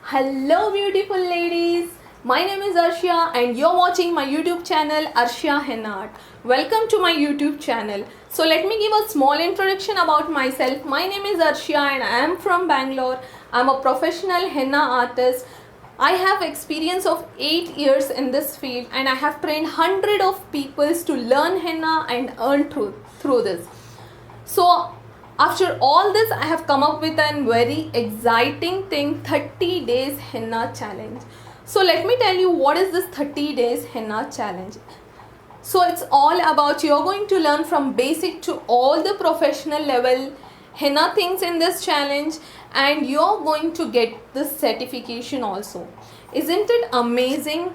Hello, beautiful ladies. My name is Arshia, and you're watching my YouTube channel Arshia Henna Art. Welcome to my YouTube channel. So, let me give a small introduction about myself. My name is Arshia, and I am from Bangalore. I'm a professional henna artist. I have experience of 8 years in this field, and I have trained hundred of people to learn henna and earn through this. So after all this, I have come up with a very exciting thing, 30 days henna challenge. So let me tell you what is this 30 days henna challenge. So it's all about you're going to learn from basic to all the professional level henna things in this challenge, and you're going to get this certification also. Isn't it amazing?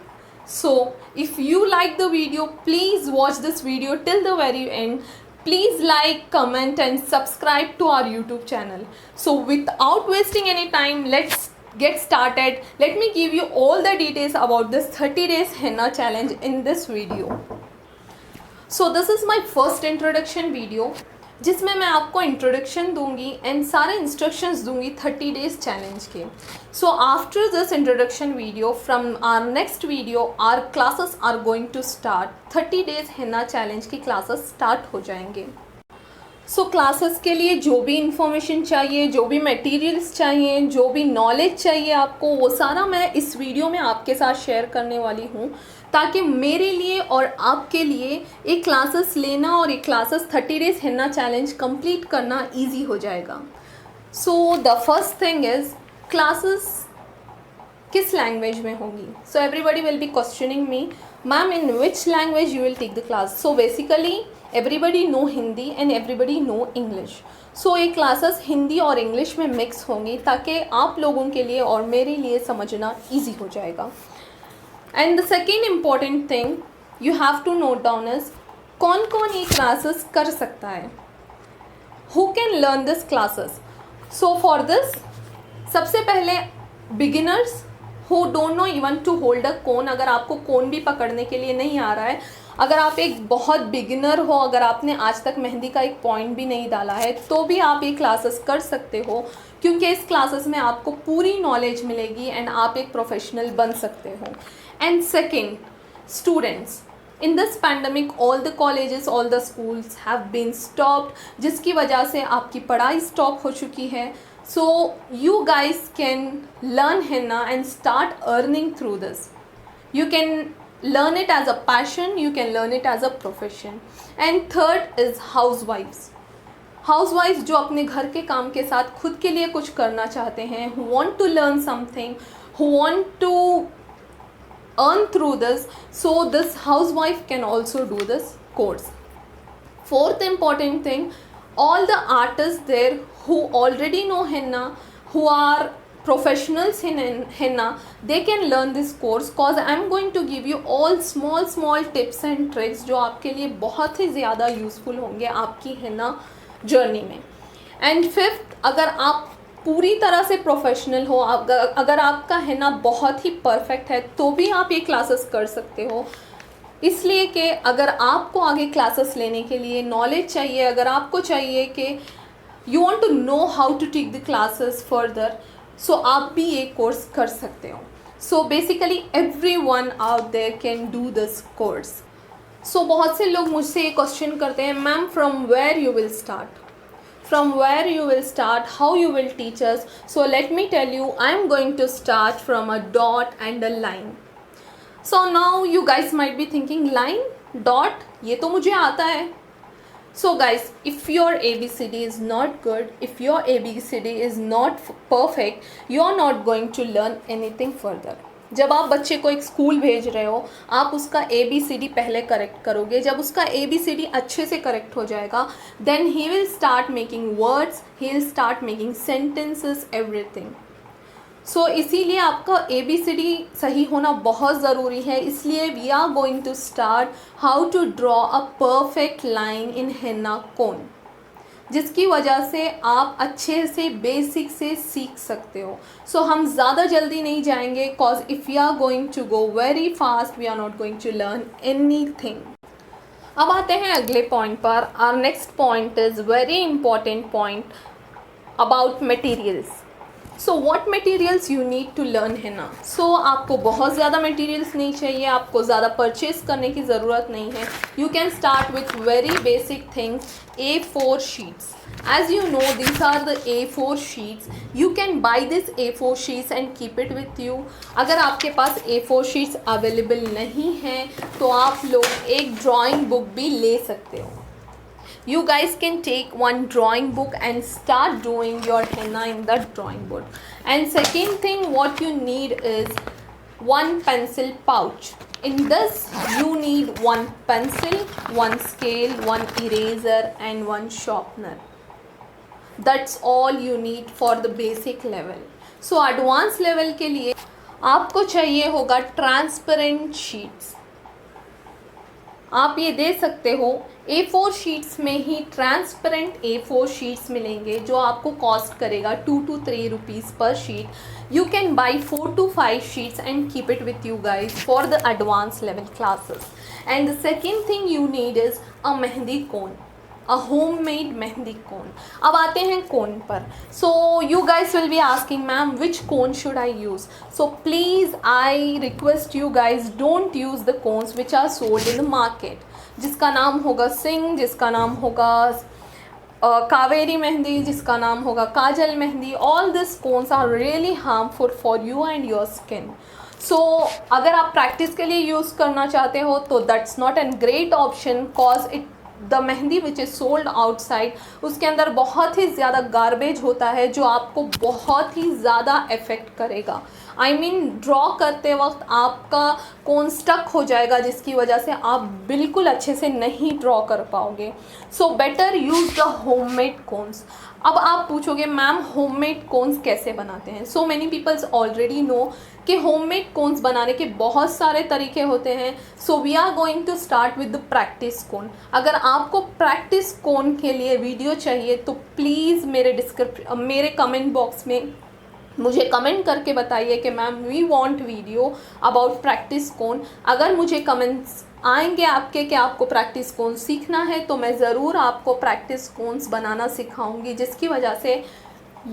So if you like the video, please watch this video till the very end. Please like, comment and subscribe to our YouTube channel. So without wasting any time, let's get started. Let me give you all the details about this 30 days henna challenge in this video. So this is my first introduction video, जिसमें मैं आपको introduction दूंगी and सारे instructions दूंगी 30 days challenge के. So after this introduction video from our next video our classes are going to start. 30 days henna challenge की classes start हो जाएंगे. सो क्लासेस के लिए जो भी इंफॉर्मेशन चाहिए, जो भी मटेरियल्स चाहिए, जो भी नॉलेज चाहिए आपको, वो सारा मैं इस वीडियो में आपके साथ शेयर करने वाली हूँ, ताकि मेरे लिए और आपके लिए एक क्लासेस लेना और एक classes 30 days henna challenge complete करना इजी हो जाएगा. So the first thing is classes किस लैंग्वेज में होगी. So everybody will be questioning me, ma'am in which language you will take the class. So basically everybody know Hindi and everybody know English. So ये classes Hindi और English में mix होंगी, ताकि आप लोगों के लिए और मेरे लिए समझना ईजी हो जाएगा. And the second important thing you have to note down is कौन कौन ये क्लासेस कर सकता है. Who can learn this classes. So for this सबसे पहले beginners who don't know even to hold a cone. अगर आपको कोन भी पकड़ने के लिए नहीं आ रहा है, अगर आप एक बहुत बिगिनर हो, अगर आपने आज तक मेहंदी का एक पॉइंट भी नहीं डाला है, तो भी आप ये क्लासेस कर सकते हो, क्योंकि इस क्लासेस में आपको पूरी नॉलेज मिलेगी एंड आप एक प्रोफेशनल बन सकते हो. And second, students, in this pandemic all the colleges, all the schools have been stopped, जिसकी वजह से आपकी पढ़ाई स्टॉप हो चुकी है. So you guys can learn henna and start earning through this. You can learn it as a passion, you can learn it as a profession. And third is housewives. Housewives जो अपने घर के काम के साथ खुद के लिए कुछ करना चाहते हैं, who want to learn something, who want to earn through this. So this housewife can also do this course. Fourth important thing, all the artists there who already know henna, who are professionals in henna, they can learn this course, cause I am going to give you all small tips and tricks जो आपके लिए बहुत ही ज़्यादा useful होंगे आपकी henna journey में. And fifth, अगर आप पूरी तरह से प्रोफेशनल हो, अगर आपका henna बहुत ही परफेक्ट है, तो भी आप ये क्लासेस कर सकते हो. इसलिए कि अगर आपको आगे क्लासेस लेने के लिए नॉलेज चाहिए, अगर आपको चाहिए कि you want to know how to take the classes further, so आप भी ये कोर्स कर सकते हो. So basically everyone out there can do this course. So बहुत से लोग मुझसे ये क्वेश्चन करते हैं, ma'am from where you will start, from where you will start, how you will teach us. So let me tell you, I am going to start from a dot and a line. So now you guys might be thinking, line, dot, ये तो मुझे आता है. So guys, if your ABCD is not good, if your ABCD is not perfect, you are not going to learn anything further. जब आप बच्चे को एक स्कूल भेज रहे हो, आप उसका ABCD पहले करेक्ट करोगे. जब उसका ABCD अच्छे से करेक्ट हो जाएगा, then he will start making words, he will start making sentences, everything. सो इसीलिए आपका ABCD सही होना बहुत ज़रूरी है. इसलिए we are going to start how to draw a perfect line in henna cone, जिसकी वजह से आप अच्छे से बेसिक से सीख सकते हो. सो हम ज़्यादा जल्दी नहीं जाएंगे, cause if you are going to go very fast, we are not going to learn anything. अब आते हैं अगले पॉइंट पर. Our next point is very important point about materials. So what materials you need to learn henna? So आपको बहुत ज़्यादा materials नहीं चाहिए, आपको ज़्यादा परचेज करने की ज़रूरत नहीं है. You can start with very basic things. A4 sheets. As you know, these are the A4 sheets. You can buy this A4 sheets and keep it with you. अगर आपके पास A4 sheets अवेलेबल नहीं हैं तो आप लोग एक drawing book भी ले सकते हो. You guys can take one drawing book and start doing your henna in the drawing book. And second thing what you need is one pencil pouch. In this you need one pencil, one scale, one eraser and one sharpener. That's all you need for the basic level. So advanced level के लिए आपको चाहिए होगा transparent sheets. आप ये दे सकते हो. A4 sheets में ही ट्रांसपेरेंट A4 शीट्स मिलेंगे जो आपको कॉस्ट करेगा 2 to 3 रुपीज़ पर sheet. You can buy 4 to 5 sheets and keep it with you guys for the advance level classes. And the second thing you need is a mehndi cone, a homemade mehndi cone. अब आते हैं cone पर. So you guys will be asking ma'am which cone should I use. So please I request you guys don't use the cones which are sold in the market, जिसका नाम होगा सिंह, जिसका नाम होगा कावेरी मेहंदी, जिसका नाम होगा Kajal mehndi. All this cones are really harmful for you and your skin. So अगर आप प्रैक्टिस के लिए यूज़ करना चाहते हो तो that's not an great option, cause it the mehndi which is sold outside उसके अंदर बहुत ही ज़्यादा गार्बेज होता है जो आपको बहुत ही ज़्यादा इफ़ेक्ट करेगा. आई मीन ड्रॉ करते वक्त आपका कोन स्टक हो जाएगा जिसकी वजह से आप बिल्कुल अच्छे से नहीं ड्रॉ कर पाओगे. So better use the homemade cones. अब आप पूछोगे मैम होममेड कोन्स कैसे बनाते हैं. So many peoples already know कि होममेड कोन्स बनाने के बहुत सारे तरीके होते हैं. So we are going to start with the practice cone. अगर आपको प्रैक्टिस कोन के लिए वीडियो चाहिए तो प्लीज़ मेरे कमेंट बॉक्स में मुझे कमेंट करके बताइए कि ma'am we want video about practice cone. अगर मुझे कमेंट्स आएंगे आपके कि आपको प्रैक्टिस कोन सीखना है तो मैं ज़रूर आपको प्रैक्टिस कोन्स बनाना सिखाऊंगी, जिसकी वजह से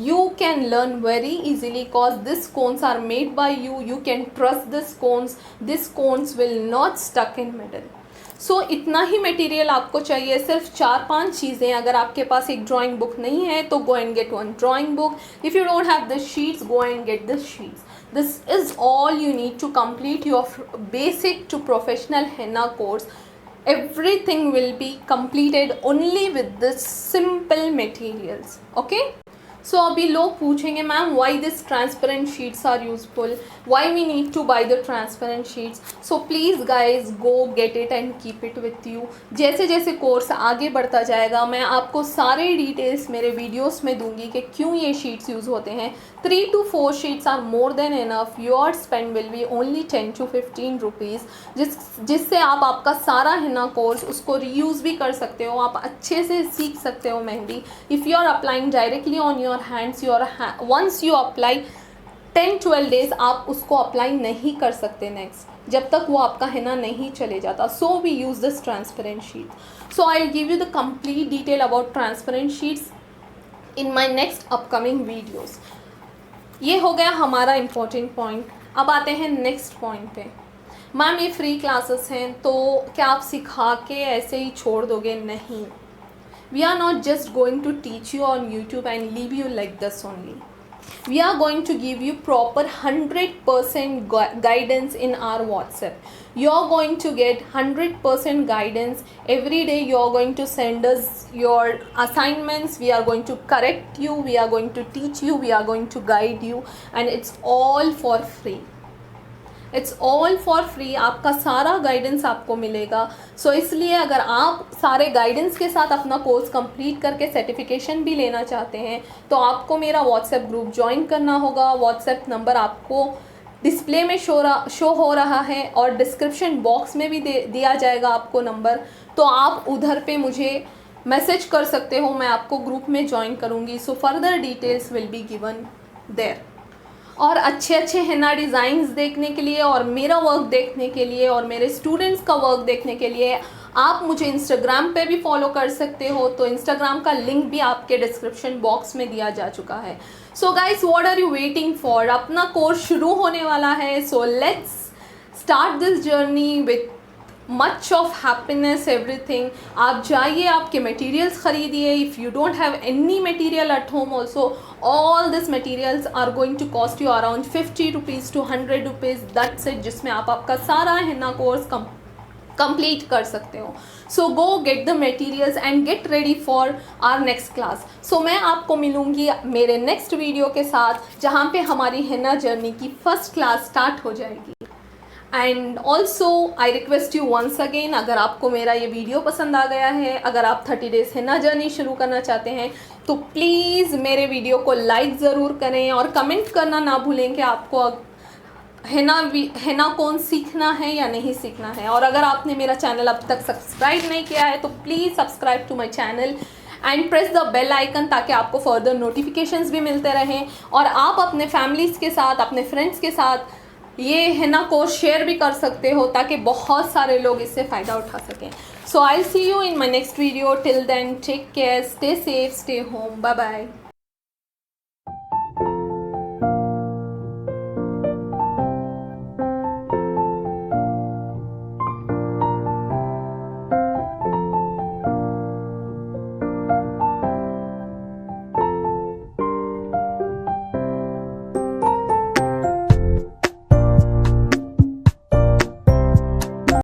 you can learn very easily cause this cones are made by you. You can trust this cones will not stuck in middle. सो इतना ही मटेरियल आपको चाहिए, सिर्फ 4-5 चीज़ें. अगर आपके पास एक ड्राइंग बुक नहीं है तो go and get one drawing book. If you don't have this sheets go and get this sheets. This is all you need to complete your basic to professional henna course. Everything will be completed only with this simple materials. Okay. So अभी लोग पूछेंगे ma'am why this transparent sheets are useful, why we need to buy the transparent sheets. So please guys go get it and keep it with you. जैसे जैसे course आगे बढ़ता जाएगा मैं आपको सारे डिटेल्स मेरे वीडियोस में दूंगी कि क्यों ये शीट्स यूज़ होते हैं. 3 to 4 sheets are more than enough. Your spend will be only 10 to 15 rupees, जिससे आप आपका सारा henna कोर्स उसको रीयूज़ भी कर सकते हो. आप अच्छे से सीख सकते हो mehndi. If you are applying directly on your hands, once you apply 10-12 days आप उसको अप्लाई नहीं कर सकते नेक्स्ट जब तक वो आपका henna नहीं चले जाता. So we use this transparent sheet. So I'll give you the complete detail about transparent sheets in my next upcoming videos. ये हो गया हमारा important point. अब आते हैं next point पे. मैम ये फ्री क्लासेस हैं तो क्या आप सिखा के ऐसे ही छोड़ दोगे? नहीं. We are not just going to teach you on YouTube and leave you like this only. We are going to give you proper 100% guidance in our WhatsApp. You are going to get 100% guidance every day. You are going to send us your assignments. We are going to correct you. We are going to teach you. We are going to guide you. And it's all for free. It's all for free. आपका सारा guidance आपको मिलेगा. सो इसलिए अगर आप सारे guidance के साथ अपना कोर्स कंप्लीट करके सर्टिफिकेशन भी लेना चाहते हैं तो आपको मेरा व्हाट्सएप ग्रुप ज्वाइन करना होगा. व्हाट्सएप नंबर आपको डिस्प्ले में शो हो रहा है और डिस्क्रिप्शन बॉक्स में भी दिया जाएगा आपको नंबर. तो आप उधर पे मुझे मैसेज कर सकते हो, मैं आपको ग्रुप में ज्वाइन करूँगी. So further details will be given there. और अच्छे अच्छे henna डिज़ाइंस देखने के लिए और मेरा वर्क देखने के लिए और मेरे स्टूडेंट्स का वर्क देखने के लिए आप मुझे इंस्टाग्राम पे भी फॉलो कर सकते हो, तो इंस्टाग्राम का लिंक भी आपके डिस्क्रिप्शन बॉक्स में दिया जा चुका है। So guys, what are you waiting for? अपना कोर्स शुरू होने वाला है, so let's start this journey with much of happiness everything. आप जाइए, आपके मटेरियल्स ख़रीदिए। If you don't have any material at home also, all this materials are going to cost you around 50 rupees to 100 rupees, that's it, जिसमें आप आपका सारा Hina course complete कर सकते हो। So go get the materials and get ready for our next class. So मैं आपको मिलूँगी मेरे नेक्स्ट वीडियो के साथ, जहाँ पे हमारी हिना जर्नी की फर्स्ट क्लास स्टार्ट हो जाएगी। And also I request you once again, अगर आपको मेरा ये वीडियो पसंद आ गया है, अगर आप 30 डेज़ हिना जर्नी शुरू करना चाहते हैं, तो प्लीज़ मेरे वीडियो को लाइक ज़रूर करें और कमेंट करना ना भूलें कि आपको हिना कौन सीखना है या नहीं सीखना है। और अगर आपने मेरा चैनल अब तक सब्सक्राइब नहीं किया है, तो please subscribe to my channel and press the bell icon, ताकि आपको फर्दर नोटिफिकेशंस भी मिलते रहें और आप अपने फैमिलीज़ के साथ, अपने फ्रेंड्स के साथ ये हिना कोर्स शेयर भी कर सकते हो, ताकि बहुत सारे लोग इससे फ़ायदा उठा सकें। So I see you in my next video. Till then take care, stay safe, stay home, bye bye.